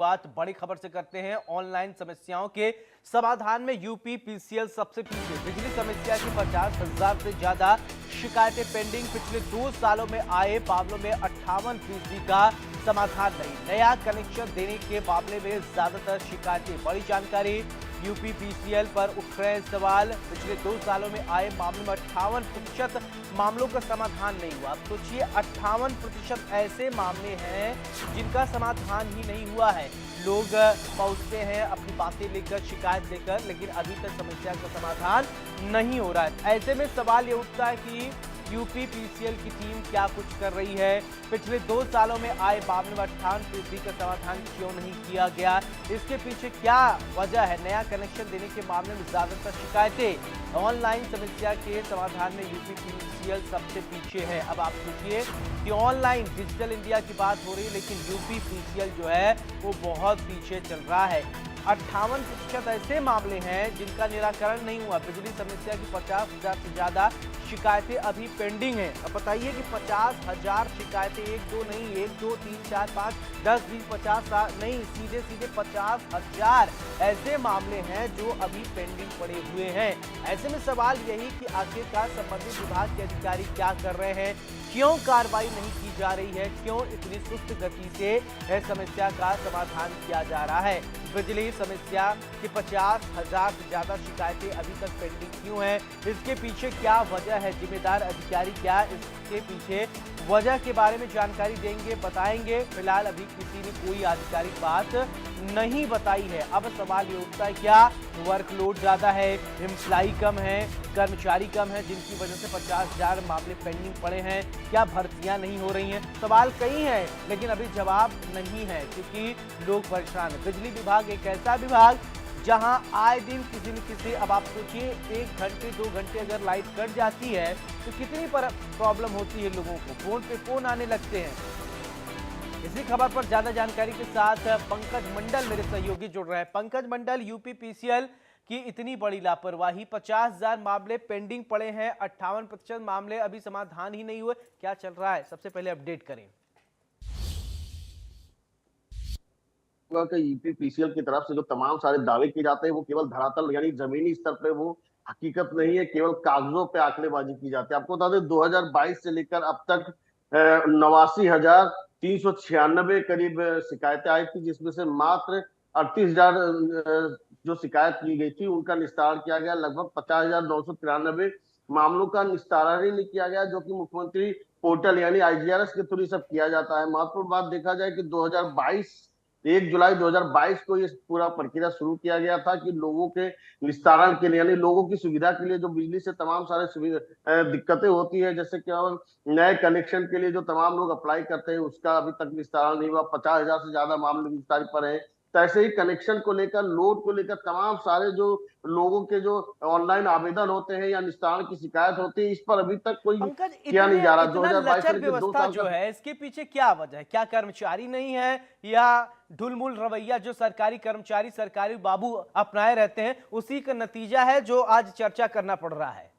बात बड़ी खबर से करते हैं। ऑनलाइन समस्याओं के समाधान में यूपी पीसीएल सबसे पीछे। बिजली समस्या की 50,000 से ज्यादा शिकायतें पेंडिंग। पिछले 2 सालों में आए मामलों में 58% का समाधान नहीं। नया कनेक्शन देने के मामले में ज्यादातर शिकायतें। बड़ी जानकारी, यूपी पीसीएल पर उठ रहे सवाल। पिछले 2 सालों में आए मामलों में 58% मामलों का समाधान नहीं हुआ। अब सोचिए, 58% ऐसे मामले हैं जिनका समाधान ही नहीं हुआ है। लोग पहुंचते हैं अपनी बातें लेकर, शिकायत लेकर, लेकिन अभी तक समस्या का समाधान नहीं हो रहा है। ऐसे में सवाल ये उठता है कि यूपी पीसीएल की टीम क्या कुछ कर रही है। पिछले 2 सालों में आए मामले में 58% का समाधान क्यों नहीं किया गया, इसके पीछे क्या वजह है। नया कनेक्शन देने के मामले में ज्यादातर शिकायतें। ऑनलाइन समस्या के समाधान में यूपी पीसीएल सबसे पीछे है। अब आप सोचिए कि ऑनलाइन डिजिटल इंडिया की बात हो रही है, लेकिन यूपी पीसीएल जो है वो बहुत पीछे चल रहा है। 58% ऐसे मामले हैं जिनका निराकरण नहीं हुआ। बिजली समस्या की 50,000 से ज्यादा शिकायतें अभी पेंडिंग हैं। अब बताइए कि 50,000 शिकायतें, 1-2 नहीं, 1, 2, 3, 4, 5, 10, 20, 50 नहीं, सीधे 50,000 ऐसे मामले हैं जो अभी पेंडिंग पड़े हुए हैं। ऐसे में सवाल यही कि आखिरकार संबंधित विभाग के अधिकारी क्या कर रहे हैं, क्यों कार्रवाई नहीं की जा रही है, क्यों इतनी सुस्त गति से इस समस्या का समाधान किया जा रहा है। बिजली समस्या की 50,000 से ज्यादा शिकायतें अभी तक पेंडिंग क्यों हैं, इसके पीछे क्या वजह है, जिम्मेदार अधिकारी क्या इसके पीछे वजह के बारे में जानकारी देंगे, बताएंगे। फिलहाल अभी किसी ने कोई आधिकारिक बात नहीं बताई है। अब सवाल ये उठता है, क्या वर्कलोड ज्यादा है, एम्प्लाई कम है, कर्मचारी कम है, जिनकी वजह से 50,000 मामले पेंडिंग पड़े हैं। क्या भर्तियां नहीं हो रही हैं। सवाल कई हैं, लेकिन अभी जवाब नहीं है, क्योंकि लोग परेशान हैं। बिजली विभाग एक ऐसा विभाग जहां आए दिन किसी न किसी, अब आप सोचिए 1 घंटे 2 घंटे अगर लाइट कट जाती है तो कितनी प्रॉब्लम होती है लोगों को। फोन पे फोन आने लगते हैं। इसी खबर पर ज्यादा जानकारी के साथ पंकज मंडल मेरे सहयोगी जुड़ रहे हैं। पंकज मंडल, यूपी पीसीएल की इतनी बड़ी लापरवाही, 50,000 मामले पेंडिंग पड़े हैं, 58% मामले अभी समाधान ही नहीं हुए, क्या चल रहा है, सबसे पहले अपडेट करें। यूपी पीसीएल की तरफ से जो तमाम सारे दावे किए जाते हैं वो केवल धरातल यानी जमीनी स्तर पे वो हकीकत नहीं है, केवल कागजों पे आंकड़ेबाजी की जाती है। आपको बता दें 2022 से लेकर अब तक 89,396 करीब शिकायतें आई थी, जिसमें से मात्र 38,000 जो शिकायत की गई थी उनका निस्तारण किया गया। लगभग 50,993 मामलों का निस्तारण ही नहीं किया गया, जो कि मुख्यमंत्री पोर्टल यानी आईजीआरएस के थ्रू सब किया जाता है। महत्वपूर्ण बात देखा जाए कि 1 जुलाई 2022 को ये पूरा प्रक्रिया शुरू किया गया था कि लोगों के निस्तारण के लिए यानी लोगों की सुविधा के लिए जो बिजली से तमाम सारे दिक्कतें होती है, जैसे केवल नए कनेक्शन के लिए जो तमाम लोग अप्लाई करते हैं उसका अभी तक निस्तारण नहीं हुआ। 50,000 से ज्यादा मामले निस्तारित पर है। तो ऐसे ही कनेक्शन को लेकर, लोड को लेकर तमाम सारे जो लोगों के जो ऑनलाइन आवेदन होते हैं या निस्तारण की शिकायत होती है, इस पर अभी तक कोई पंकज, किया नहीं जा रहा। इतना 2022 से लचर लेकर 2 व्यवस्था साल जो का है, इसके पीछे क्या वजह है? क्या कर्मचारी नहीं है, या ढुलमुल रवैया जो सरकारी कर्मचारी, सरकारी बाबू अपनाए रहते हैं, उसी का नतीजा है जो आज चर्चा करना पड़ रहा है?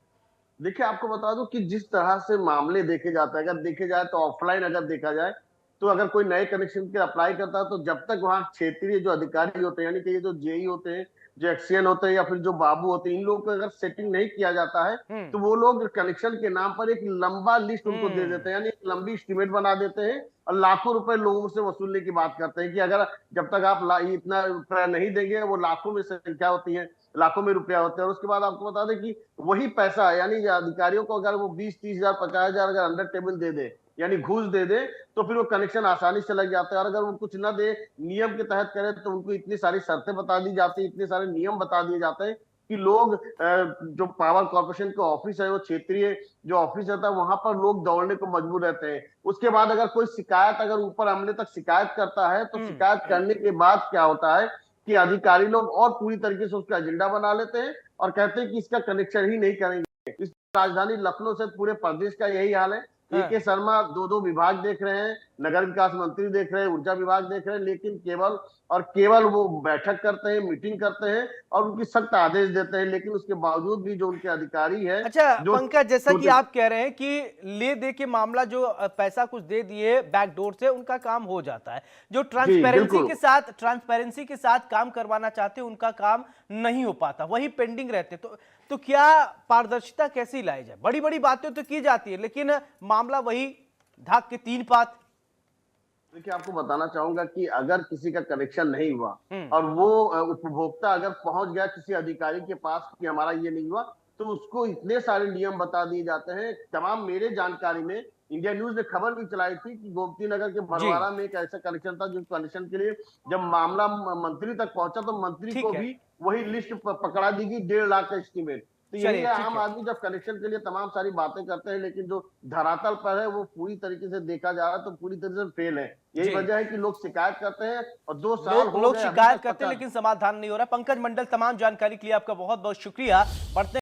देखिए, आपको बता दूं कि जिस तरह से मामले देखे जाते हैं, अगर देखे जाए तो ऑफलाइन अगर देखा जाए तो अगर कोई नए कनेक्शन के अप्लाई करता है तो जब तक वहाँ क्षेत्रीय जो अधिकारी होते हैं यानी कि ये जो जेई होते हैं, जो एक्सीएन होते हैं या फिर जो बाबू होते हैं, इन लोगों को अगर सेटिंग नहीं किया जाता है हम्म। तो वो लोग कनेक्शन के नाम पर एक लंबा लिस्ट उनको दे देते हम्म। हैं, यानी एक लंबी एस्टीमेट बना देते हैं और लाखों रुपए लोगों से वसूलने की बात करते हैं कि अगर जब तक आप इतना रुपया नहीं देंगे, वो लाखों में संख्या होती है, लाखों में रुपया होता है। और उसके बाद आपको बता दें कि वही पैसा यानी अधिकारियों को अगर वो 20-30,000 50,000 अगर अंडर टेबल दे दे यानी घूस दे दे तो फिर वो कनेक्शन आसानी से लग जाता है। और अगर वो कुछ ना दे, नियम के तहत करे, तो उनको इतनी सारी शर्तें बता दी जाती है, इतने सारे नियम बता दिए जाते हैं कि लोग जो पावर कॉर्पोरेशन का ऑफिस है, वो क्षेत्रीय जो ऑफिस रहता है, वहां पर लोग दौड़ने को मजबूर रहते हैं। उसके बाद अगर कोई शिकायत अगर ऊपर अमले तक शिकायत करता है तो शिकायत करने के बाद क्या होता है कि अधिकारी लोग और पूरी तरीके से उसका एजेंडा बना लेते हैं और कहते हैं कि इसका कनेक्शन ही नहीं करेंगे। इस राजधानी लखनऊ से पूरे प्रदेश का यही हाल है। ए हाँ। के शर्मा 2-2 विभाग देख रहे हैं, नगर विकास मंत्री देख रहे हैं, ऊर्जा विभाग देख रहे हैं, लेकिन केवल वो बैठक करते हैं, मीटिंग करते हैं और उनकी सख्त आदेश देते हैं, लेकिन उसके बावजूद भी जो उनके अधिकारी है, अच्छा जो पंकज, जैसा कि छोटे आप कह रहे हैं कि ले दे के मामला जो पैसा कुछ दे दिए बैकडोर से उनका काम हो जाता है, जो जी बिल्कुल ट्रांसपेरेंसी के साथ काम करवाना चाहते हैं उनका काम नहीं हो पाता, वही पेंडिंग रहते। तो क्या पारदर्शिता कैसी लाई जाए? बड़ी बड़ी बातें तो की जाती है लेकिन मामला वही ढाक के तीन पात। देखिए, आपको बताना चाहूंगा कि अगर किसी का कनेक्शन नहीं हुआ हम्म। और वो उपभोक्ता अगर पहुंच गया किसी अधिकारी के पास कि हमारा ये नहीं हुआ, तो उसको इतने सारे नियम बता दिए जाते हैं। तमाम मेरे जानकारी में इंडिया न्यूज ने खबर भी चलाई थी कि गोमती नगर के जी भरवाड़ा में एक ऐसा कनेक्शन था, जो कनेक्शन के लिए जब मामला मंत्री तक पहुंचा तो मंत्री ठीक को है, भी वही लिस्ट पकड़ा दी गई, 1.5 लाख का एस्टीमेट। तो यही चलिए है, ठीक आम है। आदमी जब कनेक्शन के लिए तमाम सारी बातें करते हैं, लेकिन जो धरातल पर है वो पूरी तरीके से देखा जा रहा है तो पूरी तरीके से फेल है। यही जी, वजह है कि लोग शिकायत करते हैं और 2 साल लोग हो लोग गए, अभी शिकायत तक करते हैं पता लेकिन समाधान नहीं हो रहा। पंकज मंडल, तमाम जानकारी के लिए आपका बहुत बहुत शुक्रिया। बढ़ते